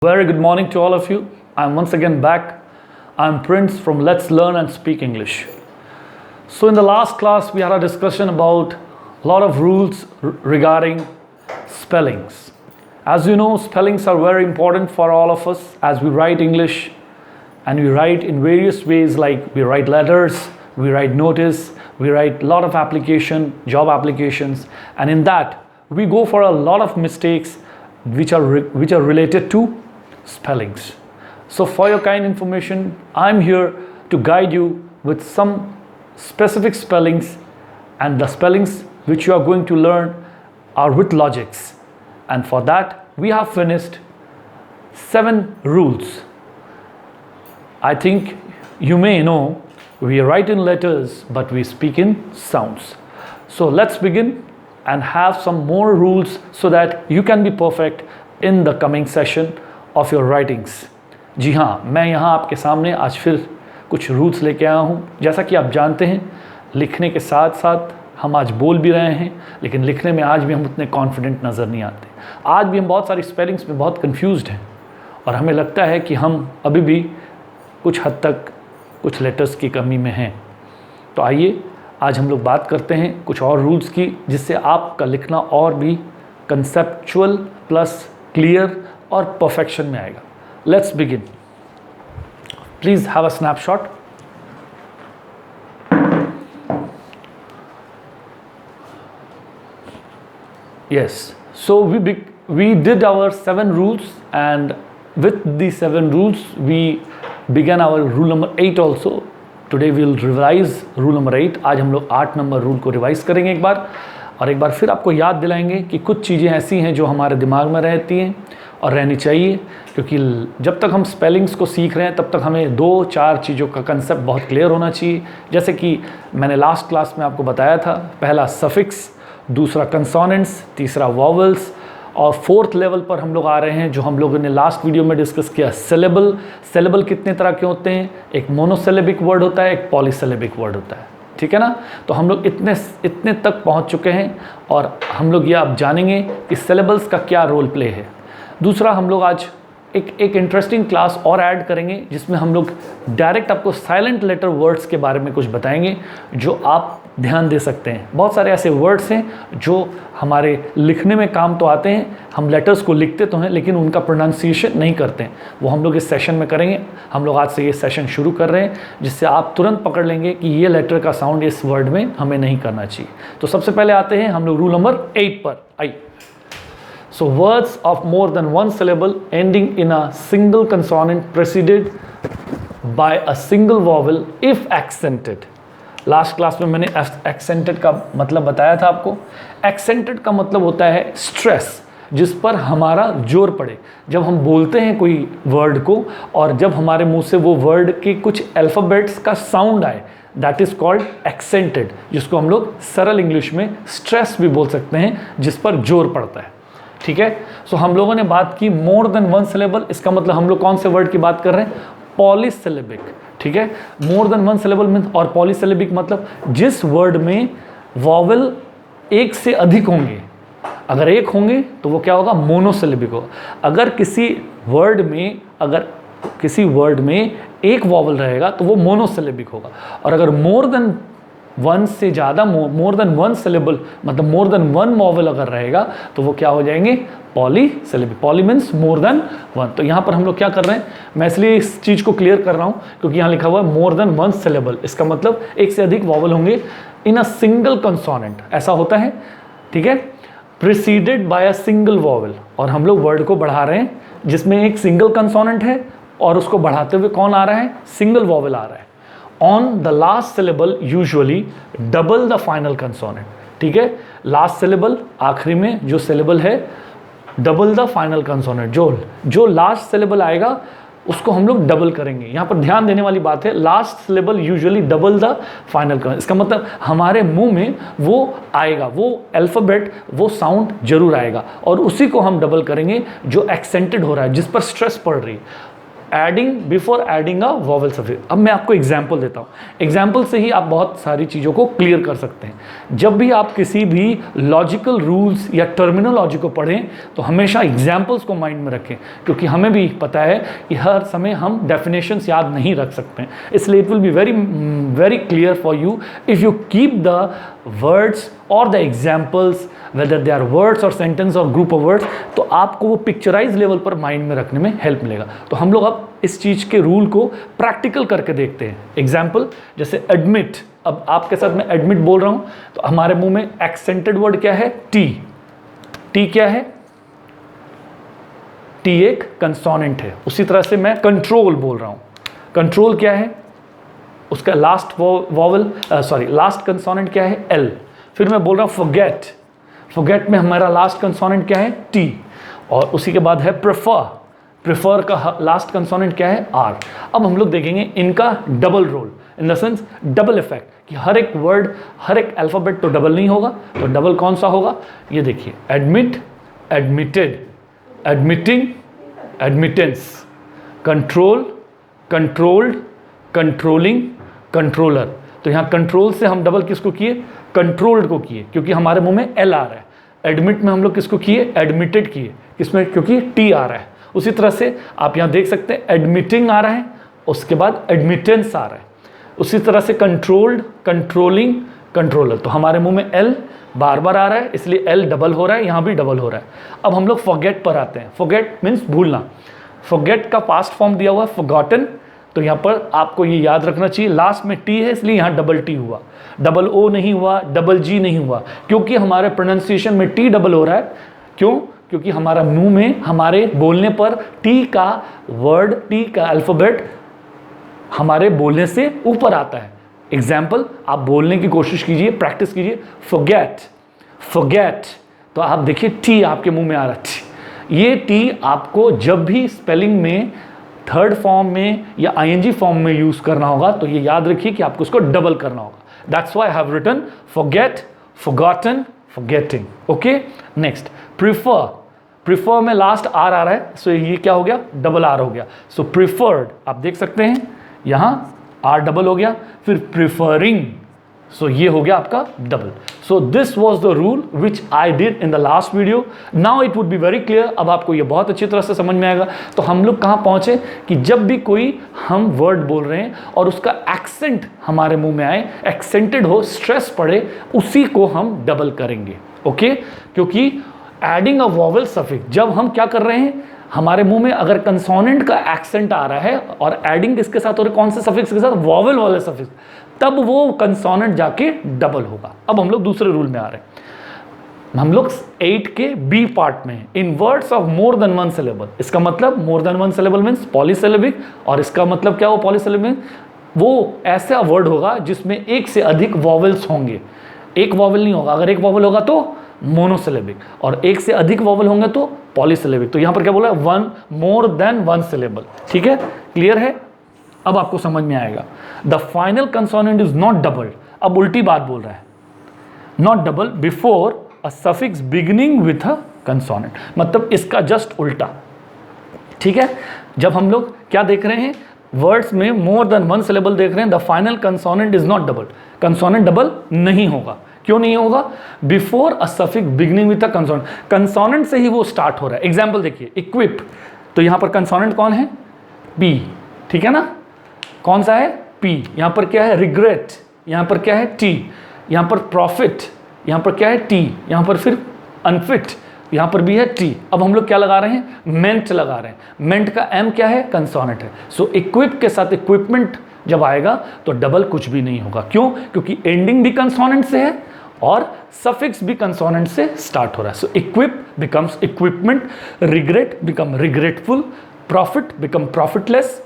Very good morning to all of you. I'm once again back. I'm Prince from Let's Learn and Speak English. So in the last class we had a discussion about a lot of rules regarding spellings. As you know, spellings are very important for all of us as we write English, and we write in various ways, like we write letters, we write notice, we write a lot of job applications, and in that we go for a lot of mistakes which are related to spellings. So for your kind information, I'm here to guide you with some specific spellings, and the spellings which you are going to learn are with logics. And for that we have finished 7 rules. I think you may know we write in letters but we speak in sounds. So let's begin and have some more rules so that you can be perfect in the coming session of your writings. जी हाँ, मैं यहाँ आपके सामने आज फिर कुछ rules लेके आया हूँ. जैसा कि आप जानते हैं, लिखने के साथ साथ हम आज बोल भी रहे हैं, लेकिन लिखने में आज भी हम उतने कॉन्फिडेंट नज़र नहीं आते. आज भी हम बहुत सारी स्पेलिंग्स में बहुत कंफ्यूज्ड हैं और हमें लगता है कि हम अभी भी कुछ हद तक कुछ लेटर्स की कमी में हैं. तो आइए आज हम लोग बात करते हैं कुछ और रूल्स की, जिससे आपका लिखना और भी कंसेप्चुअल प्लस क्लियर और परफेक्शन में आएगा. Let's begin. Please have a snapshot. Yes, so we did our 7 rules, and with the 7 rules we began our rule number 8 also. Today we will revise rule number 8. आज हम लोग 8 number rule को revise करेंगे एक बार, और एक बार फिर आपको याद दिलाएंगे कि कुछ चीज़ें ऐसी हैं जो हमारे दिमाग में रहती हैं और रहनी चाहिए, क्योंकि जब तक हम स्पेलिंग्स को सीख रहे हैं तब तक हमें 2-4 चीज़ों का कंसेप्ट बहुत क्लियर होना चाहिए. जैसे कि मैंने लास्ट क्लास में आपको बताया था, पहला सफिक्स, दूसरा कंसोनेंट्स, तीसरा वॉवल्स, और 4th लेवल पर हम लोग आ रहे हैं जो हम लोगों ने लास्ट वीडियो में डिस्कस किया, सिलेबल. सिलेबल कितने तरह के होते हैं? एक मोनोसिलेबिक वर्ड होता है, एक पॉलीसिलेबिक वर्ड होता है. ठीक है ना? तो हम लोग इतने तक पहुंच चुके हैं और हम लोग ये अब जानेंगे कि सिलेबल्स का क्या रोल प्ले है. दूसरा, हम लोग आज एक इंटरेस्टिंग क्लास और ऐड करेंगे जिसमें हम लोग डायरेक्ट आपको साइलेंट लेटर वर्ड्स के बारे में कुछ बताएंगे जो आप ध्यान दे सकते हैं. बहुत सारे ऐसे वर्ड्स हैं जो हमारे लिखने में काम तो आते हैं, हम लेटर्स को लिखते तो हैं लेकिन उनका प्रोनाउंसिएशन नहीं करते हैं. वो हम लोग इस सेशन में करेंगे. हम लोग आज से ये सेशन शुरू कर रहे हैं जिससे आप तुरंत पकड़ लेंगे कि ये लेटर का साउंड इस वर्ड में हमें नहीं करना चाहिए. तो सबसे पहले आते हैं हम लोग रूल नंबर 8 पर. आइए. So words of more than one syllable ending in a single consonant preceded by a single vowel if accented. Last class में मैंने एक्सेंटेड का मतलब बताया था आपको. एक्सेंटेड का मतलब होता है स्ट्रेस, जिस पर हमारा जोर पड़े. जब हम बोलते हैं कोई वर्ड को और जब हमारे मुंह से वो वर्ड के कुछ अल्फ़ाबेट्स का साउंड आए, दैट इज़ कॉल्ड एक्सेंटेड, जिसको हम लोग सरल इंग्लिश में स्ट्रेस भी बोल सकते हैं, जिस पर जोर पड़ता है. ठीक है? सो हम लोगों ने बात की मोर देन वन सिलेबल. इसका मतलब हम लोग कौन से वर्ड की बात कर रहे हैं? पॉलीसिलेबिक. ठीक है? मोर देन वन सिलेबल मीन, और पॉलीसिलेबिक मतलब जिस वर्ड में वॉवल एक से अधिक होंगे. अगर एक होंगे तो वो क्या होगा? मोनोसिलेबिक होगा. अगर किसी वर्ड में एक वॉवल रहेगा तो वो मोनोसिलेबिक होगा. और अगर मोर देन वन से ज़्यादा, मोर देन वन सिलेबल मतलब मोर देन वन वॉवल अगर रहेगा तो वो क्या हो जाएंगे? Polysyllabic. Poly means more than one. तो यहाँ पर हम लोग क्या कर रहे हैं, मैं इसलिए इस चीज़ को क्लियर कर रहा हूँ क्योंकि यहाँ लिखा हुआ है मोर देन वन सिलेबल. इसका मतलब एक से अधिक वॉवल होंगे इन अ सिंगल कंसोनेंट. ऐसा होता है. ठीक है? Preceded by a single vowel. और हम लोग वर्ड को बढ़ा रहे हैं जिसमें एक सिंगल कंसोनेंट है और उसको बढ़ाते हुए कौन आ रहा है? सिंगल वॉवल आ रहा है. On the last syllable usually double the final consonant. ठीक है? लास्ट सिलेबल, आखिरी में जो सिलेबल है, डबल द फाइनल कंसोनेंट. जो लास्ट सिलेबल आएगा उसको हम लोग डबल करेंगे. यहाँ पर ध्यान देने वाली बात है, last syllable usually double the final consonant. इसका मतलब हमारे मुंह में वो आएगा, वो अल्फ़ाबेट, वो साउंड जरूर आएगा और उसी को हम डबल करेंगे जो एक्सेंटेड हो रहा है, जिस पर स्ट्रेस पड़ रही है. Adding before adding a vowel suffix. अब मैं आपको एग्जाम्पल देता हूँ, एग्जाम्पल से ही आप बहुत सारी चीज़ों को क्लियर कर सकते हैं। जब भी आप किसी भी लॉजिकल रूल्स या टर्मिनोलॉजी को पढ़ें तो हमेशा एग्जाम्पल्स को माइंड में रखें, क्योंकि हमें भी पता है कि हर समय हम डेफिनेशंस याद नहीं रख सकते हैं। इसलिए it will be very clear for you if you keep the words और the examples, whether they are words और सेंटेंस और ग्रुप ऑफ वर्ड्स, तो आपको वो पिक्चराइज लेवल पर माइंड में रखने में हेल्प मिलेगा। तो हम लोग अब इस चीज़ के रूल को प्रैक्टिकल करके देखते हैं। एग्जाम्पल जैसे एडमिट, अब आपके साथ मैं एडमिट बोल रहा हूँ तो हमारे मुंह में एक्सेंटेड वर्ड क्या है? टी। टी क्या है? टी एक कंसोनेंट है। उसी तरह से मैं कंट्रोल बोल रहा हूँ, कंट्रोल क्या है? उसका लास्ट वॉवल लास्ट कंसोनेंट क्या है? एल। फिर मैं बोल रहा हूँ फॉरगेट, फॉरगेट में हमारा लास्ट कंसोनेंट क्या है? टी। और उसी के बाद है प्रेफर, प्रेफर का लास्ट कंसोनेंट क्या है? आर। अब हम लोग देखेंगे इनका double role, in the sense double effect, कि हर एक वर्ड, हर एक अल्फ़ाबेट तो डबल नहीं होगा, तो डबल कौन सा होगा? ये देखिए, admit, admitted, admitting, admittance, control, controlled, controlling, controller. तो यहाँ कंट्रोल से हम डबल किसको किए? कंट्रोल्ड को किए, क्योंकि हमारे मुंह में एल आ रहा है। एडमिट में हम लोग किसको किए? एडमिटेड किए, किसमें? क्योंकि टी आ रहा है। उसी तरह से आप यहाँ देख सकते हैं एडमिटिंग आ रहा है, उसके बाद एडमिटेंस आ रहा है। उसी तरह से कंट्रोल्ड, कंट्रोलिंग, कंट्रोलर। तो हमारे मुंह में एल बार बार आ रहा है, इसलिए एल डबल हो रहा है, यहाँ भी डबल हो रहा है। अब हम लोग फॉरगेट पर आते हैं। फॉरगेट मीन्स भूलना। फॉरगेट का पास्ट फॉर्म दिया हुआ है फॉरगॉटन, तो यहाँ पर आपको ये याद रखना चाहिए, लास्ट में टी है इसलिए यहाँ डबल टी हुआ, डबल ओ नहीं हुआ, डबल जी नहीं हुआ, क्योंकि हमारे प्रोनाउंसिएशन में टी डबल हो रहा है। क्यों? क्योंकि हमारा मुंह में हमारे बोलने पर टी का वर्ड, टी का अल्फ़ाबेट हमारे बोलने से ऊपर आता है। एग्जाम्पल, आप बोलने की कोशिश कीजिए, प्रैक्टिस कीजिए, फॉरगेट, फॉरगेट, तो आप देखिए टी आपके मुंह में आ रहा है। ये टी आपको जब भी स्पेलिंग में थर्ड फॉर्म में या आईएनजी फॉर्म में यूज करना होगा तो ये याद रखिए कि आपको उसको डबल करना होगा। That's why I have written forget, forgotten, forgetting. Okay, next prefer. Prefer में लास्ट आर आ रहा है, सो ये क्या हो गया? डबल आर हो गया। सो प्रीफर्ड, आप देख सकते हैं यहाँ आर डबल हो गया। फिर प्रीफरिंग, सो ये हो गया आपका double. So this was the rule which I did in the last video. Now it would be very clear. अब आपको ये बहुत अच्छी तरह से समझ में आएगा। तो हम लोग कहाँ पहुँचे कि जब भी कोई हम वर्ड बोल रहे हैं और उसका एक्सेंट हमारे मुंह में आए, एक्सेंटेड हो, स्ट्रेस पड़े, उसी को हम डबल करेंगे। ओके, क्योंकि एडिंग अ वॉवल सफिक्स, जब हम क्या कर रहे हैं, हमारे मुंह में अगर कंसोनेंट का एक्सेंट आ रहा है और एडिंग किसके साथ हो रहा है? कौन से सफिक्स के साथ? वॉवल वाले सफिक्स, तब वो कंसोनेंट जाके डबल होगा। अब हम लोग दूसरे रूल में आ रहे हैं। हम लोग 8 के बी पार्ट में, in words of more than one syllable. इसका मतलब more than one syllable means polysyllabic, और इसका मतलब क्या? वो पॉलीसिलेबिक वो ऐसा वर्ड होगा जिसमें एक से अधिक वॉवल्स होंगे। एक वॉवल नहीं होगा, अगर एक वॉवल होगा तो मोनोसिलेबिक, और एक से अधिक वॉवल होंगे तो पॉलीसिलेबिक। तो यहाँ पर क्या बोला? वन, मोर देन वन सिलेबल। ठीक है, क्लियर है? अब आपको समझ में आएगा। The final consonant is not doubled. अब उल्टी बात बोल रहा है, not double before a suffix beginning with a consonant, मतलब इसका जस्ट उल्टा। ठीक है, जब हम लोग क्या देख रहे हैं, वर्ड्स में मोर देन वन सिलेबल देख रहे हैं, the final consonant is not double, consonant double नहीं होगा। क्यों नहीं होगा? Before a suffix beginning with a consonant, consonant से ही वो स्टार्ट हो रहा है। एग्जाम्पल देखिए, इक्विप, तो यहाँ पर कंसोनेंट कौन है? पी। ठीक है ना, कौन सा है? पी। यहाँ पर क्या है? रिग्रेट, यहाँ पर क्या है? टी। यहाँ पर प्रॉफिट, यहाँ पर क्या है? टी। यहाँ पर फिर अनफिट, यहाँ पर भी है टी। अब हम लोग क्या लगा रहे हैं? मेंट लगा रहे हैं। मेंट का एम क्या है? कंसोनेंट है। सो इक्विप के साथ इक्विपमेंट जब आएगा तो डबल कुछ भी नहीं होगा। क्यों? क्योंकि एंडिंग भी कंसोनेंट से है और सफिक्स भी कंसोनेंट से स्टार्ट हो रहा है। So equip becomes equipment, regret become regretful, profit become profitless,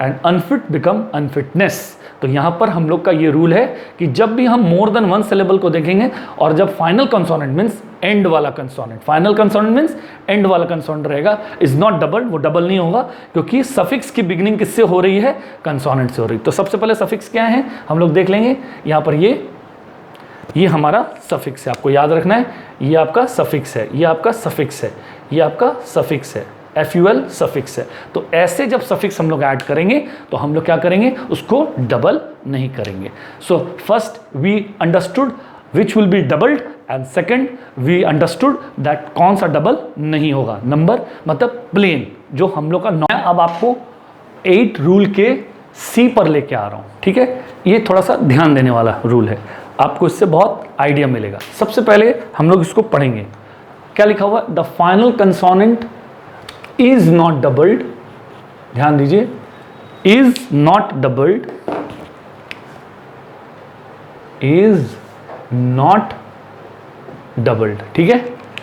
and unfit become unfitness. तो यहाँ पर हम लोग का ये रूल है कि जब भी हम मोर देन वन सिलेबल को देखेंगे और जब फाइनल कंसोनेंट मीन्स एंड वाला consonant, final consonant means and वाला कंसोनेंट रहेगा, इज नॉट डबल, वो डबल नहीं होगा, क्योंकि सफिक्स की बिगिनिंग किससे हो रही है? कंसोनेंट से हो रही है। तो सबसे पहले सफिक्स क्या है हम लोग देख लेंगे। यहाँ पर ये हमारा सफिक्स है, आपको याद रखना है, ये आपका सफिक्स है, ये आपका सफिक्स है, ये आपका सफिक्स है। FUL सफिक्स है। तो ऐसे जब सफिक्स हम लोग ऐड करेंगे तो हम लोग क्या करेंगे, उसको डबल नहीं करेंगे। So first we understood which will be doubled and second we understood that कौन सा डबल नहीं होगा। नंबर मतलब प्लेन जो हम लोग का मैं अब आपको 8 रूल के C पर लेके आ रहा हूँ, ठीक है। ये थोड़ा सा ध्यान देने वाला रूल है, आपको इससे बहुत आइडिया मिलेगा। सबसे पहले हम लोग इसको पढ़ेंगे। क्या लिखा हुआ, the final consonant is not doubled, ध्यान दीजिए, is not doubled, is not doubled, ठीक है।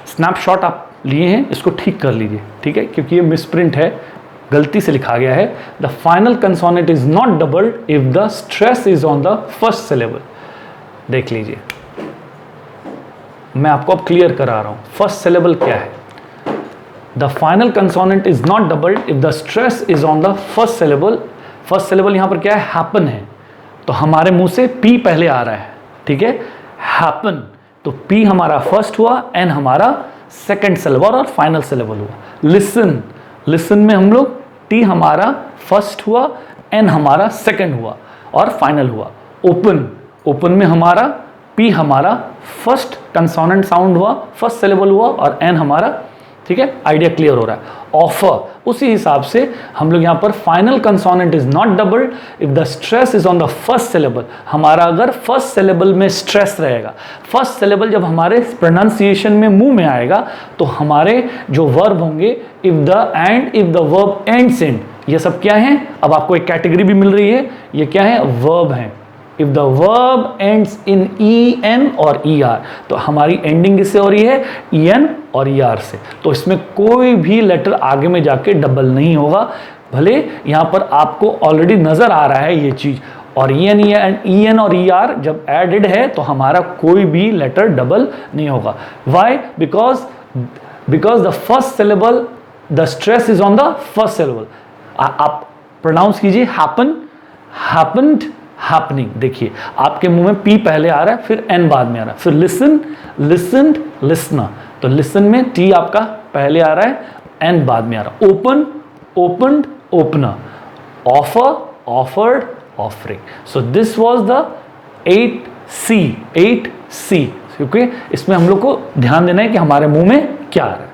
स्नैपशॉट आप लिए हैं, इसको ठीक कर लीजिए, ठीक है, क्योंकि ये मिसप्रिंट है, गलती से लिखा गया है। The final consonant is not doubled if the stress is on the first syllable. देख लीजिए, मैं आपको अब क्लियर करा रहा हूं फर्स्ट सिलेबल क्या है। The final consonant is not doubled if the stress is on the first syllable. First syllable यहां पर क्या है, हैपन है, तो हमारे मुंह से P पहले आ रहा है, ठीक है, हैपन, तो P हमारा फर्स्ट हुआ, N हमारा सेकेंड सिलेबल और फाइनल सिलेबल हुआ। लिसन, लिसन में हम लोग T हमारा फर्स्ट हुआ, N हमारा सेकेंड हुआ और फाइनल हुआ। ओपन, ओपन में हमारा P हमारा फर्स्ट कंसोनेंट साउंड हुआ, फर्स्ट सिलेबल हुआ और N हमारा, ठीक है, आइडिया क्लियर हो रहा है। ऑफर, उसी हिसाब से हम लोग यहाँ पर final consonant is not doubled if the stress is on the first syllable. हमारा अगर फर्स्ट सिलेबल में स्ट्रेस रहेगा, फर्स्ट सिलेबल जब हमारे प्रोनाउंसिएशन में मुंह में आएगा तो हमारे जो वर्ब होंगे, if the end, if the verb ends in, ये सब क्या है, अब आपको एक कैटेगरी भी मिल रही है, ये क्या है, वर्ब है। If the verb ends in EN और ER, तो हमारी एंडिंग किससे हो रही है, EN और ER से, तो इसमें कोई भी लेटर आगे में जाके डबल नहीं होगा। भले यहाँ पर आपको ऑलरेडी नजर आ रहा है ये चीज, और EN और ER जब एडेड है तो हमारा कोई भी लेटर डबल नहीं होगा। Why, because the first syllable, the stress is on the first syllable. आप प्रोनाउंस कीजिए, हैपन, हैपेंड, हैपनिंग। देखिए आपके मुंह में P पहले आ रहा है, फिर N बाद में आ रहा है, फिर लिसन, लिसनड, लिसनर, तो लिसन में T आपका पहले आ रहा है, N बाद में आ रहा है। Open, opened, opener. Offer, offered, offering. So this was the 8C, क्योंकि इसमें हम लोग को ध्यान देना है कि हमारे मुंह में क्या आ रहा है।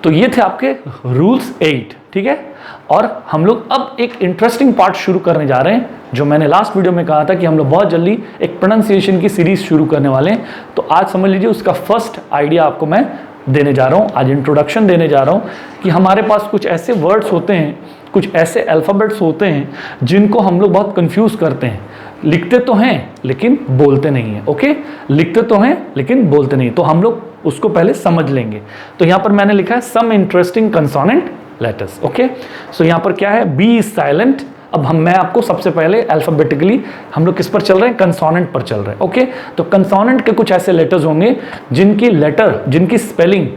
तो ये थे आपके रूल्स 8, ठीक है। और हम लोग अब एक इंटरेस्टिंग पार्ट शुरू करने जा रहे हैं, जो मैंने लास्ट वीडियो में कहा था कि हम लोग बहुत जल्दी एक प्रोनाउंसिएशन की सीरीज शुरू करने वाले हैं। तो आज समझ लीजिए उसका फर्स्ट आइडिया आपको मैं देने जा रहा हूँ, आज इंट्रोडक्शन देने जा रहा हूँ कि हमारे पास कुछ ऐसे वर्ड्स होते हैं, कुछ ऐसे अल्फ़ाबेट्स होते हैं जिनको हम लोग बहुत कंफ्यूज करते हैं। लिखते तो हैं लेकिन बोलते नहीं हैं, ओके, लिखते तो हैं लेकिन बोलते नहीं, तो हम लोग उसको पहले समझ लेंगे। तो यहाँ पर मैंने लिखा है some interesting consonant letters, okay. So यहाँ पर क्या है, बी इज साइलेंट। अब मैं आपको सबसे पहले अल्फाबेटिकली हम लोग किस पर चल रहे हैं, कंसोनेंट पर चल रहे हैं, ओके। तो कंसोनेंट के कुछ ऐसे लेटर्स होंगे जिनकी स्पेलिंग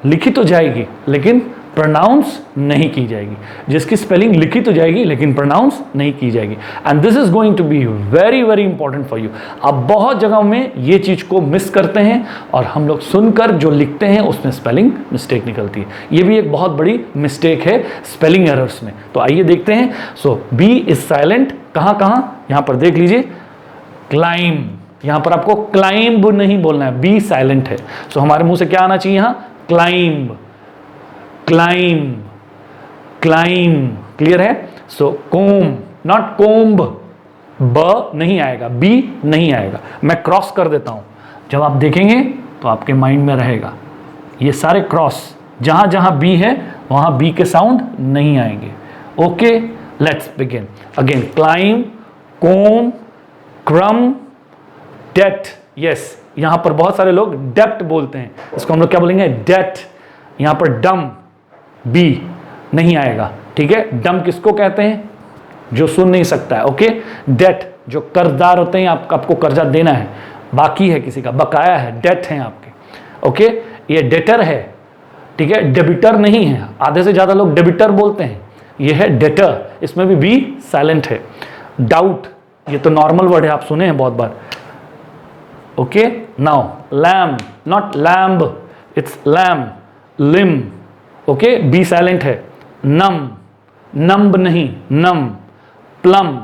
लिखी तो जाएगी लेकिन प्रोनाउंस नहीं की जाएगी, जिसकी स्पेलिंग लिखी तो जाएगी लेकिन प्रोनाउंस नहीं की जाएगी। And this is going to be very very important for you. अब बहुत जगहों में ये चीज को मिस करते हैं और हम लोग सुनकर जो लिखते हैं उसमें स्पेलिंग मिस्टेक निकलती है। ये भी एक बहुत बड़ी मिस्टेक है स्पेलिंग एरर्स में। तो आइए देखते हैं। सो बी इज साइलेंट, कहाँ यहाँ पर देख लीजिए, क्लाइम, यहाँ पर आपको क्लाइंब नहीं बोलना है, बी साइलेंट है। सो हमारे मुंह से क्या आना चाहिए यहाँ, क्लाइंब, क्लाइम, क्लाइम, क्लियर है। सो कोम, नॉट कोम्ब, ब नहीं आएगा, बी नहीं आएगा। मैं क्रॉस कर देता हूं, जब आप देखेंगे तो आपके माइंड में रहेगा ये सारे क्रॉस, जहां जहां बी है वहां बी के साउंड नहीं आएंगे, okay. Let's begin again, climb, comb, crumb, debt. Yes, यहां पर बहुत सारे लोग डेप्ट बोलते हैं, इसको हम लोग क्या बोलेंगे, डेट। यहां पर डम, बी नहीं आएगा, ठीक है। डम किसको कहते हैं, जो सुन नहीं सकता है, ओके। डेट, जो कर्जदार होते हैं, आपको कर्जा देना है, बाकी है किसी का, बकाया है, डेट है आपके, ओके। ये डेटर है, ठीक है, डेबिटर नहीं है। आधे से ज्यादा लोग डेबिटर बोलते हैं, ये है डेटर, इसमें भी बी साइलेंट है। डाउट, ये तो नॉर्मल वर्ड है, आप सुने हैं बहुत बार, okay. Now lamb, not lamb, it's lamb, limb, okay, B silent है। नम, नंब नहीं, नम। प्लम,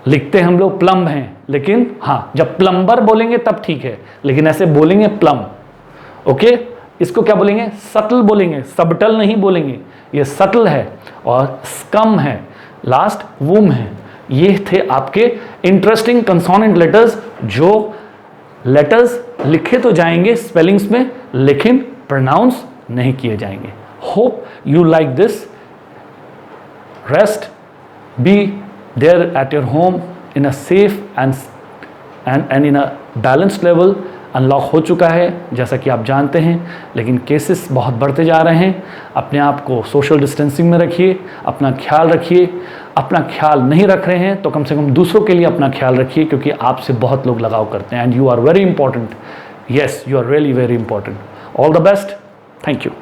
लिखते हम लोग प्लम हैं, लेकिन हाँ जब प्लम्बर बोलेंगे तब ठीक है, लेकिन ऐसे बोलेंगे प्लम। ओके, इसको क्या बोलेंगे? सटल बोलेंगे, सबटल नहीं बोलेंगे, ये सटल है। और स्कम है, लास्ट वूम है। ये थे आपके इंटरेस्टिंग कंसोनेंट लेटर्स, जो लेटर्स लिखे तो जाएंगे स्पेलिंग्स में, लेकिन प्रोनाउंस नहीं किए जाएंगे। Hope you like this. Rest, be there at your home in a safe and in a balanced level. Unlock हो चुका है जैसा कि आप जानते हैं, लेकिन केसेस बहुत बढ़ते जा रहे हैं। अपने आप को सोशल डिस्टेंसिंग में रखिए, अपना ख्याल रखिए। अपना ख्याल नहीं रख रहे हैं तो कम से कम दूसरों के लिए अपना ख्याल रखिए, क्योंकि आपसे बहुत लोग लगाव करते हैं। And you are very important. Yes, you are really very important. All the best. Thank you.